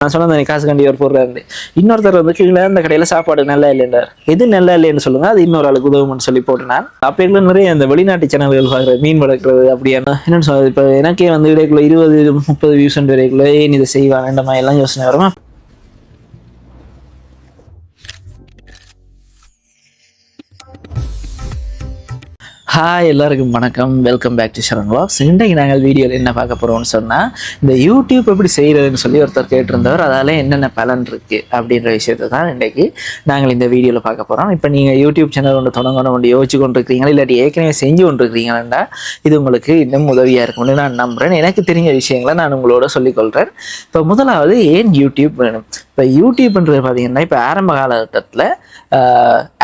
நான் சொன்ன காசு கண்டி ஒரு போடுறாரு. இன்னொருத்தர் வந்து கீழே அந்த கடையில சாப்பாடு நல்லா இல்லைன்றார். எது நல்லா இல்லைன்னு சொல்லுங்க, அது இன்னொரு ஆளுக்கு உதவும்னு சொல்லி போட்டுனான். அப்ப நிறைய அந்த வெளிநாட்டு சேனல்கள் பாக்குற மீன் வளர்க்குறது அப்படியான என்னன்னு சொல்றது. இப்ப எனக்கே வந்து இடைக்குள்ள 20-30 வியூஸ் வரைக்குள்ள ஏன் இதை செய்வாங்க இந்த மாதிரி எல்லாம் யோசனை வருமா. ஹாய் எல்லாருக்கும் வணக்கம், welcome back to Sharan vlogs. இன்றைக்கு நாங்கள் வீடியோவில் என்ன பார்க்க போகிறோம்னு சொன்னால், இந்த யூடியூப் எப்படி செய்கிறதுன்னு சொல்லி ஒருத்தர் கேட்டிருந்தவர், அதால் என்னென்ன பலன் இருக்குது அப்படின்ற விஷயத்தை தான் இன்றைக்கு நாங்கள் இந்த வீடியோவில் பார்க்க போகிறோம். இப்போ நீங்கள் யூடியூப் சேனல் ஒன்று தொடங்கணும் ஒன்று யோசிச்சு கொண்டு இருக்கிறீங்களா, இல்லாட்டி ஏற்கனவே செஞ்சு கொண்டு இருக்கிறீங்கன்னா இது உங்களுக்கு இன்னும் உதவியாக இருக்கும்னு நான் நம்புகிறேன். எனக்கு தெரிஞ்ச விஷயங்களை நான் உங்களோட சொல்லிக்கொள்கிறேன். இப்போ முதலாவது ஏன் யூடியூப் வேணும். இப்போ யூடியூப்ன்றது பார்த்தீங்கன்னா, இப்போ ஆரம்ப காலகட்டத்தில்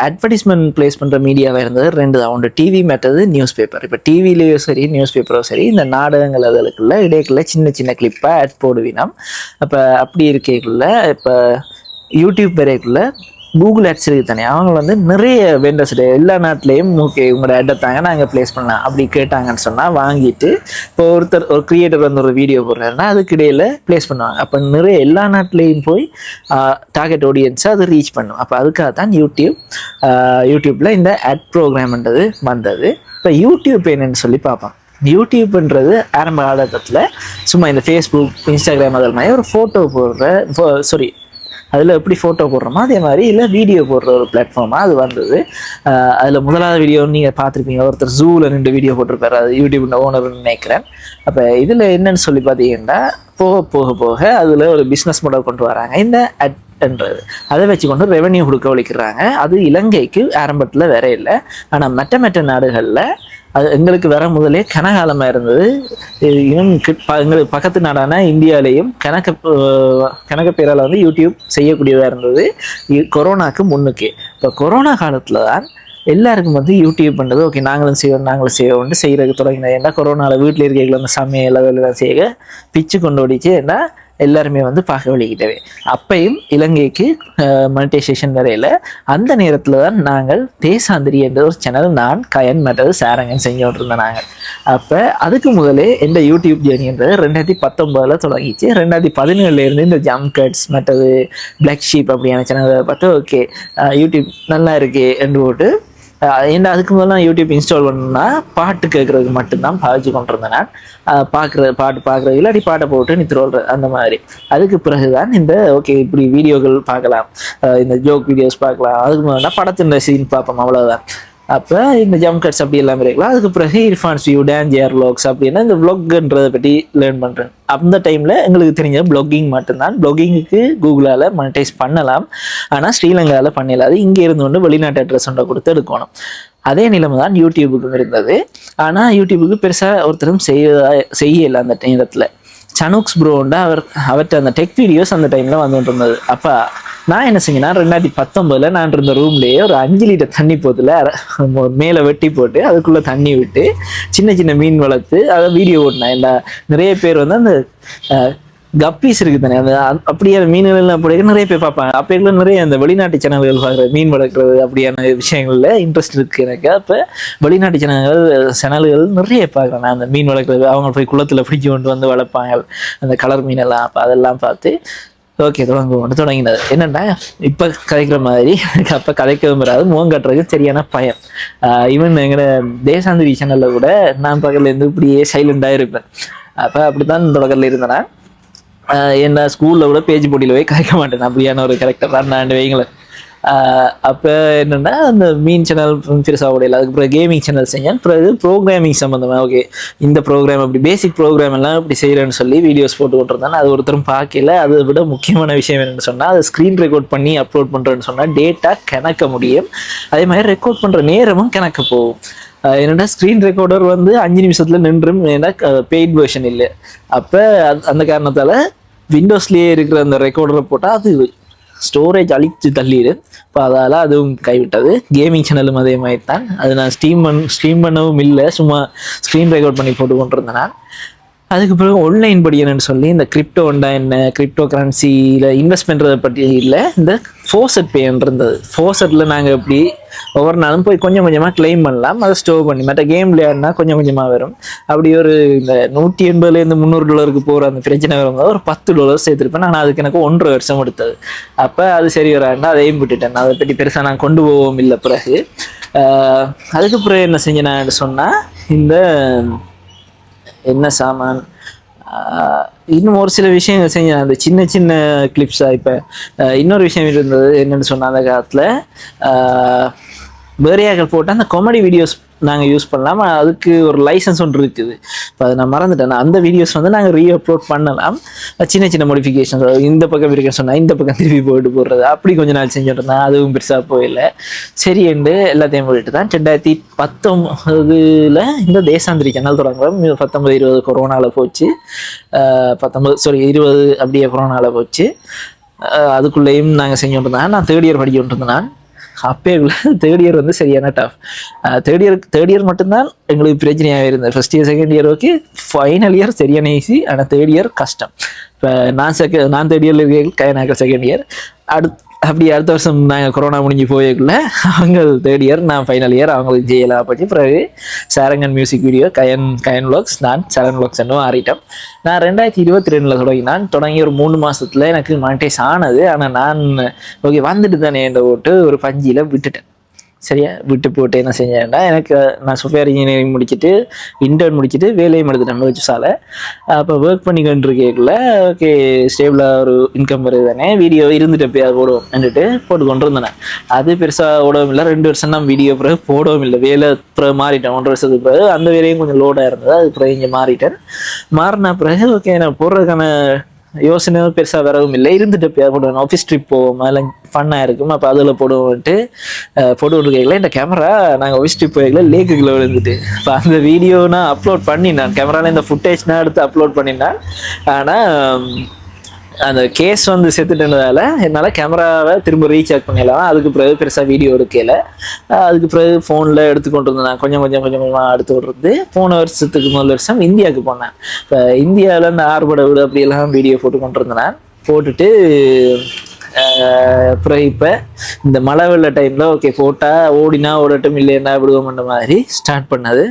அட்வர்டைஸ்மெண்ட் பிளேஸ் பண்ணுற மீடியாவாக இருந்தது ரெண்டு தான். ஒன்று டிவி, மற்றது நியூஸ் பேப்பர். இப்போ டிவிலேயும் சரி நியூஸ் பேப்பரும் சரி இந்த நாடகங்கள் அதுக்குள்ள இடைக்குள்ள சின்ன சின்ன கிளிப்பாக ஆட் போடுவினோம். அப்போ அப்படி இருக்கைக்குள்ள இப்போ யூடியூப் வரைக்குள்ள கூகுள் ஆட்ஸ் இருக்கு தானே, அவங்க வந்து நிறைய வெண்டர்ஸ் எல்லா நாட்டிலையும் ஓகே உங்களோட ஆட் தாங்க நாங்கள் ப்ளேஸ் பண்ணலாம் அப்படி கேட்டாங்கன்னு சொன்னால் வாங்கிட்டு இப்போ ஒரு கிரியேட்டர் வந்து ஒரு வீடியோ போடுறாருன்னா அதுக்கு இடையில ப்ளேஸ் பண்ணுவாங்க. அப்போ நிறைய எல்லா நாட்டிலையும் போய் டார்கெட் ஆடியன்ஸை அது ரீச் பண்ணும். அப்போ அதுக்காக தான் யூடியூப்பில் இந்த ஆட் ப்ரோக்ராம்ன்றது வந்தது. இப்போ யூடியூப் என்னன்னு சொல்லி பார்ப்போம். யூடியூப்ன்றது ஆரம்ப காலகட்டத்தில் சும்மா இந்த ஃபேஸ்புக், இன்ஸ்டாகிராம் அதில் மாதிரி ஒரு ஃபோட்டோ அதில் எப்படி ஃபோட்டோ போடுறோமோ அதே மாதிரி இல்லை வீடியோ போடுற ஒரு பிளாட்ஃபார்மாக அது வந்தது. அதில் முதலாவது வீடியோ நீங்கள் பார்த்துருப்பீங்க, ஒருத்தர் ஜூவில் 2 வீடியோ போட்டிருப்பாரு, அது யூடியூப் ஓனர்னு நினைக்கிறேன். அப்போ இதில் என்னன்னு சொல்லி பார்த்தீங்கன்னா போக அதில் ஒரு பிஸ்னஸ் மாடல் கொண்டு வராங்க இந்த அட்ன்றது. அதை வச்சு கொண்டு ரெவென்யூ கொடுக்க ஒழிக்கிறாங்க. அது இலங்கைக்கு ஆரம்பத்தில் வேற இல்லை, ஆனால் மற்ற நாடுகளில் அது எங்களுக்கு வர முதலே கனகாலமாக இருந்தது. எங்களுக்கு பக்கத்து நாடான இந்தியாவிலேயும் கணக்க பேரால் வந்து யூடியூப் செய்யக்கூடியதாக இருந்தது கொரோனாக்கு முன்னுக்கு. இப்போ கொரோனா காலத்தில் தான் எல்லாருக்கும் வந்து யூடியூப் பண்ணுறது ஓகே நாங்களும் செய்வோம்னு செய்கிறதுக்கு தொடங்கினேன். ஏன்னா கொரோனாவில் வீட்டில் இருக்கிற அந்த சமையல் அதெல்லாம் செய்ய பிச்சு கொண்டு ஓடிச்சு. ஏன்னா எல்லாருமே வந்து பார்க்க வழிகிட்டவே அப்பையும் இலங்கைக்கு மானிட்டைசேஷன் வரையில் அந்த நேரத்தில் தான் நாங்கள் தேசாந்திரி என்ற ஒரு சேனல் நான் கயன் மற்றது சாரங்கன் செஞ்சோட்டு இருந்தோம் நாங்கள். அப்போ அதுக்கு முதலே இந்த யூடியூப் ஜேர்னின்றது 2019 தொடங்கிச்சு. 2017 இந்த ஜம்ப் கட்ஸ் மற்றது பிளாக் ஷீப் அப்படியான சேனலை பார்த்து ஓகே யூடியூப் நல்லா இருக்கு என்று போட்டு ஏன்னா அதுக்கு முதல்ல யூடியூப் இன்ஸ்டால் பண்ணணும்னா பாட்டு கேட்குறதுக்கு மட்டும்தான் பாவிச்சு கொண்டிருந்தேன் நான். பாட்டு பார்க்குறது இல்லாட்டி பாட்டை போட்டு நிறுத்துறது அந்த மாதிரி. அதுக்கு பிறகுதான் இந்த ஓகே இப்படி வீடியோக்கள் பார்க்கலாம், இந்த ஜோக் வீடியோஸ் பார்க்கலாம். அதுக்கு முதல்ல படத்தின் சீன் பார்ப்போம், அவ்வளோதான். அப்போ இந்த ஜம்ப் கட்ஸ் அப்படி எல்லாமே இருக்கலாம். அதுக்கு பிறகு இர்ஃபான்ஸ் வியூ, டான்ஜியர் வ்ளாக்ஸ் அப்படின்னா இந்த வ்ளாக்ன்றதை பற்றி லேர்ன் பண்ணுறேன். அந்த டைமில் எங்களுக்கு தெரிஞ்ச ப்ளாகிங் மட்டும்தான். ப்ளாகிங்குக்கு கூகுளால் மானிட்டைஸ் பண்ணலாம், ஆனால் ஸ்ரீலங்காவில் பண்ணல. அது இங்கே இருந்து கொண்டு வெளிநாட்டு அட்ரஸ் ஒன்றை கொடுத்து எடுக்கணும். அதே நிலைமை தான் யூடியூபுக்கு இருந்தது. ஆனால் யூடியூபுக்கு பெருசாக ஒருத்தரும் செய்யலை அந்த நேரத்தில். சனுக்ஸ் ப்ரோண்டா அவர்கிட்ட அந்த டெக் வீடியோஸ் அந்த டைமில் வந்துட்டு இருந்தது. அப்போ நான் என்ன செஞ்சேன்னா 2019 நான் இருந்த ரூம்லேயே ஒரு 5 லிட்டர் தண்ணி போத்துல மேலே வெட்டி போட்டு அதுக்குள்ளே தண்ணி விட்டு சின்ன மீன் வளர்த்து அதை வீடியோ ஓட்டினேன். இந்த நிறைய பேர் வந்து அந்த கப்பீஸ் இருக்குது தானே, அந்த அப்படியே மீன்கள் அப்படி நிறைய பேர் பார்ப்பாங்க. அப்போ நிறைய அந்த வெளிநாட்டு சேனல்கள் பார்க்குற மீன் வளர்க்குறது அப்படியான விஷயங்கள்ல இன்ட்ரெஸ்ட் இருக்குது எனக்கு. அப்போ வெளிநாட்டு சேனல்கள் நிறைய பார்க்குறேன் நான். அந்த மீன் வளர்க்குறது அவங்க போய் குளத்தில் பிடிச்சி கொண்டு வந்து வளர்ப்பாங்க அந்த கலர் மீனெல்லாம். அப்போ அதெல்லாம் பார்த்து ஓகே தொடங்கினது. என்னென்னா இப்போ கதைக்கிற மாதிரி எனக்கு அப்போ கதைக்கவும் வராது, முகம் கட்டுறதுக்கு சரியான பயம். ஈவன் எங்களோட தேசாந்திரி சேனலில் கூட நான் பக்கத்துலேருந்து இப்படியே சைலண்டாக இருப்பேன். அப்போ அப்படித்தான் தொடக்கத்தில் இருந்தேன்னா என்ன ஸ்கூலில் கூட பேஜ் போட்டியில் போய் கதைக்க மாட்டேன். அப்படியான ஒரு கேரக்டர் தான் நான் வைங்களேன். அப்போ என்னென்னா அந்த மீன் சேனல் பெருசாக உடையில. அதுக்கு பிறகு கேமிங் சேனல் செஞ்சேன். பிறகு ப்ரோக்ராமிங் சம்மந்தமாக ஓகே இந்த ப்ரோக்ராம் அப்படி பேசிக் ப்ரோக்ராம் எல்லாம் இப்படி செய்கிறேன்னு சொல்லி வீடியோஸ் போட்டு கொண்டிருந்தேன். அது ஒருத்தரும் பார்க்கல. அதை விட முக்கியமான விஷயம் என்னென்னு சொன்னால், அதை ஸ்க்ரீன் ரெக்கார்ட் பண்ணி அப்லோட் பண்ணுறேன்னு சொன்னால் டேட்டா கணக்க முடியும். அதே மாதிரி ரெக்கார்ட் பண்ணுற நேரமும் கணக்கு போகும். என்னடா ஸ்க்ரீன் ரெக்கார்டர் வந்து 5 நிமிஷத்தில் நின்றும், ஏன்னா பெய்ட் வெர்ஷன் இல்லை. அப்போ அந்த காரணத்தால் விண்டோஸ்லேயே இருக்கிற அந்த ரெக்கார்டரை போட்டால் அது ஸ்டோரேஜ் அழித்து தள்ளிடு. இப்போ அதால் அதுவும் கைவிட்டது. கேமிங் சேனலும் அதே மாதிரி தான். அது நான் ஸ்ட்ரீம் பண்ணவும் இல்லை, சும்மா ஸ்க்ரீன் ரெக்கார்ட் பண்ணி போட்டு கொண்டிருந்தேன் நான். அதுக்கு பிறகு ஆன்லைன் படிக்கணும்னு சொல்லி இந்த கிரிப்டோண்டா என்ன, கிரிப்டோ கரன்சியில் இன்வெஸ்ட் பண்ணுறதை பற்றி இல்லை, இந்த ஃபோசட் பேன்னு இருந்தது. ஃபோசட்டில் நாங்கள் எப்படி ஒவ்வொரு நாளும் போய் கொஞ்சம் கொஞ்சமாக கிளைம் பண்ணலாம், அதை ஸ்டோர் பண்ணி மற்ற கேம் விளையாடினா கொஞ்சம் கொஞ்சமாக வரும். அப்படி ஒரு இந்த $180 $300 போகிற அந்த பிரச்சனை வரும்போது ஒரு $10 சேர்த்துருப்பேன். ஆனால் அதுக்கு எனக்கு 1.5 வருஷம் எடுத்தது. அப்போ அது சரி வராண்டா அதையும் விட்டுட்டேன். அதை பற்றி பெருசாக நான் கொண்டு போவோம் இல்லை. பிறகு அதுக்கு பிறகு என்ன செஞ்சேன்னு சொன்னால், இந்த என்ன சாமான் இன்னும் ஒரு சில விஷயங்கள் செஞ்சேன், அந்த சின்ன சின்ன கிளிப்ஸாக. இப்போ இன்னொரு விஷயம் இருந்தது என்னென்னு சொன்னால், அந்த காலத்தில் பேரியாக்கள் போட்டால் அந்த காமெடி வீடியோஸ் நாங்கள் யூஸ் பண்ணலாம். அதுக்கு ஒரு லைசன்ஸ் ஒன்று இருக்குது. இப்போ அதை நான் மறந்துட்டேன். அந்த வீடியோஸ் வந்து நாங்கள் அப்லோட் பண்ணலாம். சின்ன சின்ன மாடிஃபிகேஷன்ஸ், இந்த பக்கம் இருக்குன்னு சொன்னால் இந்த பக்கம் திருப்பி போட்டு போடுறது, அப்படி கொஞ்ச நாள் செஞ்சுட்டு இருந்தேன். அதுவும் பெருசாக போயில்லை. சரி என்று எல்லாத்தையும் போயிட்டு தான் 2019 இந்த தேசாந்திரி சேனல் தொடங்குறோம். 19-20 கொரோனாவில் போச்சு. 20 அப்படியே கொரோனாவில் போச்சு. அதுக்குள்ளேயும் நாங்கள் செஞ்சுட்டு இருந்தேன். நான் 3rd year படிச்சுட்டு இருந்தேன். நான் அப்பே 3rd year வந்து சரியான டஃப். தேர்ட் இயர் மட்டும்தான் எங்களுக்கு பிரச்சனையாக இருந்தது. First year second year okay, final year சரியான ஈஸி. ஆனால் 3rd year கஷ்டம். இப்போ நான் 3rd year இருக்கேன், செகண்ட் இயர். அடுத்த வருஷம் நாங்கள் கொரோனா முடிஞ்சு போயக்குள்ள அவங்க 3rd year, நான் ஃபைனல் இயர். அவங்களுக்கு ஜெயலா போச்சு. பிறகு Sarangan music video, Gayan vlogs, நான் சரண் vlogs என்னும் ஆறிட்டோம். நான் 2022 தொடங்கி ஒரு 3 மாதத்தில் எனக்கு மானிட்டைஸ் ஆனது. ஆனால் நான் ஓகே வந்துட்டு தானே என்ற ஓட்டு ஒரு 5 விட்டுட்டேன். சரியா விட்டு போட்டு என்ன செஞ்சேன்டா, எனக்கு நான் சாஃப்ட்வேர் இன்ஜினியரிங் முடிச்சுட்டு இன்டர்ன் முடிச்சுட்டு வேலையும் எடுத்துட்டேன் வச்சுசால. அப்போ ஒர்க் பண்ணிக்கிட்டு இருக்கேக்குள்ள ஓகே ஸ்டேபிளாக ஒரு இன்கம் வருது தானே, வீடியோ இருந்துட்டு எப்பயாவது போடுவோம் என்றுட்டு போட்டு கொண்டு இருந்தேன். அது பெருசாக ஓடவும் இல்லை. 2 வருஷம் தான் வீடியோ பிறகு போடவும் இல்லை. வேலை பிறகு மாறிட்டேன். 1.5 வருஷத்துக்கு பிறகு அந்த வேலையும் கொஞ்சம் லோடாக இருந்தது. அது பிறகு இங்கே மாறின பிறகு ஓகே நான் போடுறதுக்கான யோசனை பெருசாக வரவும் இல்லை. இருந்துட்டு எப்போ போடுவேன், ஆஃபீஸ் ட்ரிப் போவோம், அதெல்லாம் ஃபன்னாக இருக்கும். அப்போ அதில் போடுவோன்ட்டு போட்டு கேட்கல. இந்த கேமரா நாங்கள் ஆஃபீஸ் ட்ரிப் போய்க்கல லேக்குக்குள்ளே விழுந்துட்டு. இப்போ அந்த வீடியோ நான் அப்லோட் பண்ணினேன். கேமராவில் இந்த ஃபுட்டேஜ் நான் எடுத்து அப்லோட் பண்ணினேன். ஆனால் அந்த கேஸ் வந்து செத்துட்டதுனால என்னால் கேமராவை திரும்ப ரீசார்ஜ் பண்ணிடலாம். அதுக்கு பிறகு பெருசாக வீடியோ எடுக்கல. அதுக்கு பிறகு ஃபோனில் எடுத்துக்கொண்டு இருந்தேன். கொஞ்சமாக எடுத்து விட்றது. போன வருஷத்துக்கு முதல் வருஷம் இந்தியாவுக்கு போனேன். இப்போ இந்தியாவில் இந்த ஆறுபடை வீடு அப்படியெல்லாம் வீடியோ போட்டு கொண்டு இருந்தேன். போட்டுட்டு அப்புறம் இப்போ இந்த மழை வெள்ள டைமில் ஓகே போட்டால் ஓடினா ஓடட்டும் இல்லைன்னா விடுவோம்ன்ற மாதிரி ஸ்டார்ட் பண்ணது.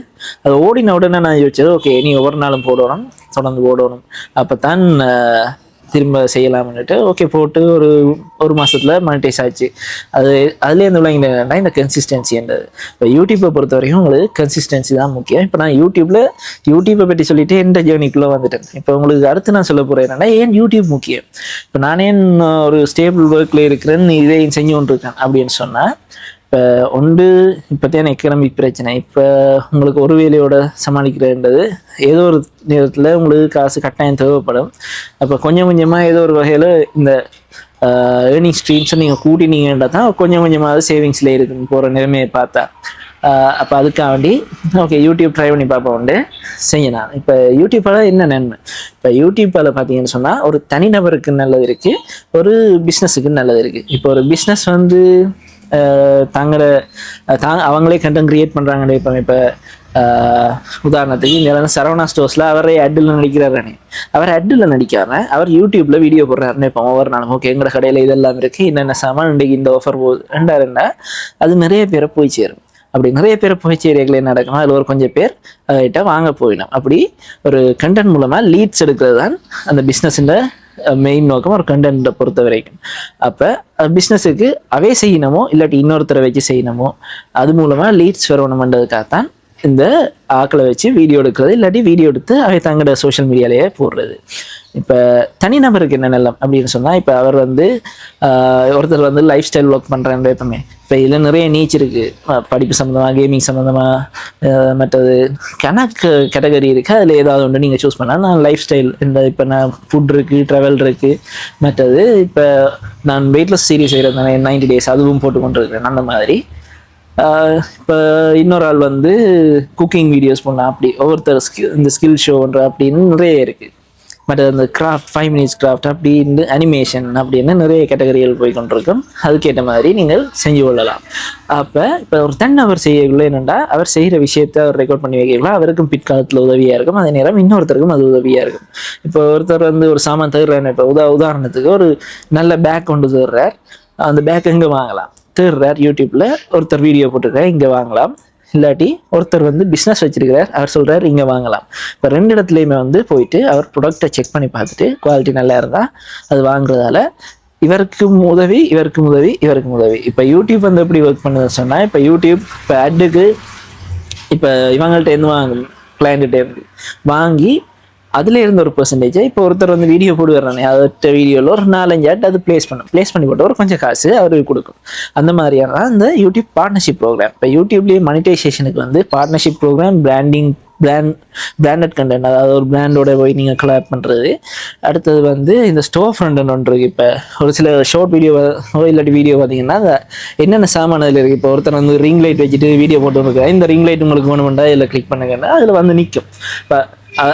அது ஓடின உடனே நான் யோசிச்சது ஓகே நீ ஒவ்வொரு நாளும் போடணும், தொடர்ந்து போடணும், அப்போ தான் திரும்ப செய்யலாம்னுட்டு ஓகே போட்டு ஒரு மாதத்தில் மானிட்டைஸ் ஆச்சு. அதுலேருந்து விளங்கினா இந்த கன்சிஸ்டன்சின்றது. இப்போ யூடியூப்பை பொறுத்த வரைக்கும் உங்களுக்கு கன்சிஸ்டன்சி தான் முக்கியம். இப்போ நான் யூடியூப்பை பற்றி சொல்லிட்டு எந்த ஜேர்னிக்குள்ளே வந்துட்டேன். இப்போ உங்களுக்கு அடுத்து நான் சொல்ல போகிறேன் என்னன்னா, ஏன் யூடியூப் முக்கியம். இப்போ நானே ஒரு ஸ்டேபிள் ஒர்க்கில் இருக்கிறேன்னு இதையும் செஞ்சு கொண்டிருக்கேன் அப்படின்னு சொன்னால், இப்போ இப்போத்தையான எக்கனாமிக் பிரச்சனை. இப்போ உங்களுக்கு ஒரு வேலையோட சமாளிக்கிறன்றது ஏதோ ஒரு நேரத்தில் உங்களுக்கு காசு கட்டாயம் தேவைப்படும். அப்போ கொஞ்சம் கொஞ்சமாக ஏதோ ஒரு வகையில் இந்த ஏர்னிங் ஸ்ட்ரீம்ஸை நீங்கள் கூட்டினீங்கன்னா தான் கொஞ்சம் கொஞ்சமாக சேவிங்ஸில் இருக்குன்னு போகிற நிலைமையை பார்த்தா. அப்போ அதுக்காக வேண்டி ஓகே யூடியூப் ட்ரை பண்ணி பார்ப்போம் செய்யலாம். இப்போ யூடியூப்பால் என்ன நன்மை? இப்போ யூடியூப்பால் பார்த்தீங்கன்னு சொன்னால் ஒரு தனிநபருக்கு நல்லது இருக்குது, ஒரு பிஸ்னஸுக்கு நல்லது இருக்குது. இப்போ ஒரு பிஸ்னஸ் வந்து அவங்களே கண்டென்ட் கிரியேட் பண்ணுறாங்கன்னு இப்போ உதாரணத்துக்கு இங்கே சரவணா ஸ்டோர்ஸில் அவரே அட்டில் நடிக்கிறாரு. அவர் அட்டில் நடிக்காம அவர் யூடியூப்ல வீடியோ போடுறாருன்னு இப்போ ஒவ்வொரு நாளும் ஓகே எங்களோட கடையில் இதெல்லாம் இருக்குது, என்னென்ன சாமான் இன்றைக்கு இந்த ஆஃபர் போகுது ரெண்டா அது நிறைய பேரை போய் சேரும். அப்படி நிறைய பேரை போய் சேரியர்களே நடக்கணும். அதில் ஒரு கொஞ்சம் பேர் கிட்ட வாங்க போயிடும். அப்படி ஒரு கண்டென்ட் மூலமாக லீட்ஸ் எடுக்கிறது தான் அந்த பிஸ்னஸின் மெயின் நோக்கம் ஒரு கண்டென்ட்டை பொறுத்த வரைக்கும். அப்போ பிஸ்னஸுக்கு அவே செய்யணுமோ இல்லாட்டி இன்னொருத்தரை வச்சு செய்யணுமோ அது மூலமாக லீட்ஸ் வரணுமென்றதுக்காகத்தான் இந்த ஆக்களை வச்சு வீடியோ எடுக்கிறது, இல்லாட்டி வீடியோ எடுத்து அவை தங்களோட சோஷியல் மீடியாலேயே போடுறது. இப்போ தனிநபருக்கு என்ன நல்லம் அப்படின்னு சொன்னால், இப்போ அவர் வந்து ஒருத்தர் வந்து லைஃப் ஸ்டைல் ஒர்க் பண்ணுறாங்க எப்பவுமே. இப்போ இதில் நிறைய நீச் இருக்குது, படிப்பு சம்மந்தமாக, கேமிங் சம்மந்தமாக, மற்றது கணக்கு கேட்டகரி இருக்குது. அதில் ஏதாவது ஒன்று நீங்கள் சூஸ் பண்ணால் நான் லைஃப் ஸ்டைல் இந்த இப்போ நான் ஃபுட் இருக்குது, ட்ராவல் இருக்குது, மற்றது இப்போ நான் வெயிட்லெஸ் சீரிஸ் செய்கிறது 90 days அதுவும் போட்டு கொண்டு இருக்கிறேன். அந்த மாதிரி இப்போ இன்னொரு ஆள் வந்து குக்கிங் வீடியோஸ் பண்ணலாம். அப்படி ஒவ்வொருத்தர் இந்த ஸ்கில் ஷோன்ற அப்படின்னு நிறைய இருக்குது. பட் அந்த கிராஃப்ட் 5 மினிட்ஸ் கிராஃப்ட் அப்படின்னு அனிமேஷன் அப்படின்னு நிறைய கேட்டகரிகள் போய் கொண்டிருக்கும். அதுக்கேற்ற மாதிரி நீங்கள் செஞ்சு கொள்ளலாம். அப்போ இப்போ ஒரு தன்னவர் செய்யக்குள்ள என்னென்னா அவர் செய்கிற விஷயத்தை அவர் ரெக்கார்ட் பண்ணி வைக்கலாம். அவருக்கும் பிற்காலத்தில் உதவியாக இருக்கும். அதே நேரம் இன்னொருத்தருக்கும் அது உதவியாக இருக்கும். இப்போ ஒருத்தர் வந்து ஒரு சாமான் தருறாரு. இப்போ உதாரணத்துக்கு ஒரு நல்ல பேக் கொண்டு தர்றார். அந்த பேக் எங்கே வாங்கலாம் தேடுறார். யூடியூப்பில் ஒருத்தர் வீடியோ போட்டிருக்கார், இங்கே வாங்கலாம். இல்லாட்டி ஒருத்தர் வந்து பிஸ்னஸ் வச்சிருக்கிறார், அவர் சொல்கிறார் இங்கே வாங்கலாம். இப்போ 2 இடத்துலையுமே வந்து போயிட்டு அவர் ப்ராடக்டை செக் பண்ணி பார்த்துட்டு குவாலிட்டி நல்லா இருந்தால் அது வாங்குறதால இவருக்கும் உதவி, இவருக்கும் உதவி, இவருக்கும் உதவி. இப்போ யூடியூப் வந்து எப்படி ஒர்க் பண்ணுதுன்னு சொன்னால், இப்போ யூடியூப் இப்போ ஆட்டுக்கு இப்போ இவங்கள்ட்ட இருந்து வாங்கணும், கிளைண்ட்டு இருந்து வாங்கி அதில் இருந்த ஒரு பெர்சன்டேஜ் இப்போ ஒருத்தர் வந்து வீடியோ போடுவாரானே, அடுத்த வீடியோவில் ஒரு 4-5 ஆட் அது ப்ளேஸ் பண்ணி போட்டு ஒரு கொஞ்சம் காசு அவருக்கு கொடுக்கும். அந்த மாதிரியான இந்த யூடியூப் பார்ட்னர்ஷிப் ப்ரோக்ராம். இப்போ யூடியூப்லேயே மானிட்டைசேஷனுக்கு வந்து பார்ட்னர்ஷிப் ப்ரோக்ராம், பிராண்டட் கண்டென்ட், அதாவது ஒரு பிராண்டோட போய் நீங்கள் கொலாப் பண்ணுறது. அடுத்தது வந்து இந்த ஸ்டோர் ஃப்ரண்ட்னு ஒன்று இருக்குது. இப்போ ஒரு சில ஷார்ட் வீடியோ இல்லாட்டி வீடியோ பார்த்தீங்கன்னா என்னென்ன சாமான் அதில் இருக்குது. இப்போ ஒருத்தர் வந்து ரிங் லைட் வச்சுட்டு வீடியோ போட்டு வந்துருக்காரு, இந்த ரிங் லைட் உங்களுக்கு வேணுமெண்டா இதில் கிளிக் பண்ணுங்கன்னா அதில் வந்து நிற்கும். இப்போ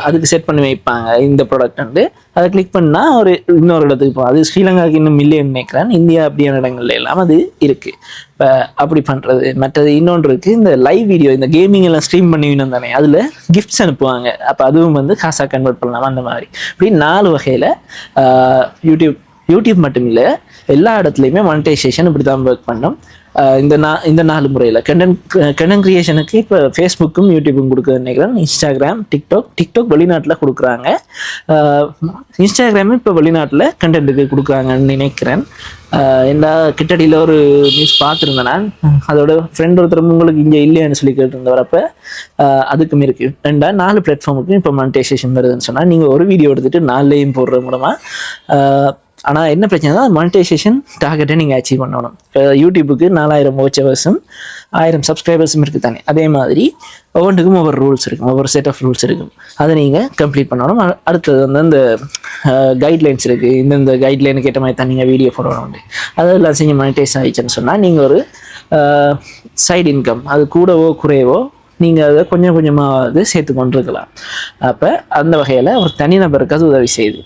அதுக்கு செட் பண்ணி வைப்பாங்க இந்த ப்ராடக்ட் வந்து. அதை கிளிக் பண்ணால் ஒரு இன்னொரு இடத்துக்கு போகும். அது ஸ்ரீலங்காவுக்கு இன்னும் மில்லியன் நினைக்கிறேன், இந்தியா அப்படியான இடங்கள்ல எல்லாம் அது இருக்குது. இப்போ அப்படி பண்ணுறது. மற்றது இன்னொன்று இருக்குது, இந்த லைவ் வீடியோ, இந்த கேமிங் எல்லாம் ஸ்ட்ரீம் பண்ணிவிடும் தானே, அதில் கிஃப்ட்ஸ் அனுப்புவாங்க. அப்போ அதுவும் வந்து காசாக கன்வெர்ட் பண்ணலாம். அந்த மாதிரி இப்படி 4 வகையில் யூடியூப் மட்டும் இல்லை, எல்லா இடத்துலையுமே மானிட்டைசேஷன் இப்படி தான் ஒர்க் பண்ணோம். இந்த 4 முறையில் கண்டென்ட் கிரியேஷனுக்கு இப்போ ஃபேஸ்புக்கும் யூடியூப்பும் கொடுக்குறதுன்னு நினைக்கிறேன். இன்ஸ்டாகிராம், டிக்டாக் வெளிநாட்டில் கொடுக்குறாங்க. இன்ஸ்டாகிராமும் இப்போ வெளிநாட்டில் கண்டென்ட்டுக்கு கொடுக்குறாங்கன்னு நினைக்கிறேன். என்ன கிட்டடியில் ஒரு நியூஸ் பார்த்துருந்தேன் நான். அதோட ஃப்ரெண்ட் ஒருத்தர் உங்களுக்கு இங்கே இல்லையான்னு சொல்லி கேட்டுருந்தவரப்போ அதுக்கும் இருக்குது. 4 பிளாட்ஃபார்முக்கும் இப்போ மானிட்டைசேஷன் வருதுன்னு சொன்னால் நீங்கள் ஒரு வீடியோ எடுத்துகிட்டு 4லையும் போடுறது மூலமாக. ஆனால் என்ன பிரச்சனைனா மானிட்டைசேஷன் டார்கெட்டை நீங்கள் அச்சீவ் பண்ணணும். இப்போ யூடியூபுக்கு 4000 வாட்சவர்ஸும் 1000 சப்ஸ்கிரைபர்ஸும் இருக்குது தானே, அதே மாதிரி ஒவ்வொன்றுக்கும் ஒவ்வொரு ரூல்ஸ் இருக்கும், ஒவ்வொரு செட் ஆஃப் ரூல்ஸ் இருக்கும். அதை நீங்கள் கம்ப்ளீட் பண்ணணும். அடுத்தது வந்து இந்த கைட்லைன்ஸ் இருக்குது. இந்த கைட்லைனுக்கு ஏற்ற மாதிரி தான் நீங்கள் வீடியோ போடணும். அதெல்லாம் செஞ்சு மானிட்டைஸ் ஆகிடுச்சுன்னு சொன்னால் நீங்கள் ஒரு சைடு இன்கம், அது கூடவோ குறையவோ நீங்கள் அதை கொஞ்சம் கொஞ்சமாக சேர்த்து கொண்டிருக்கலாம். அப்போ அந்த வகையில் ஒரு தனிநபருக்கு அது உதவி செய்யுது.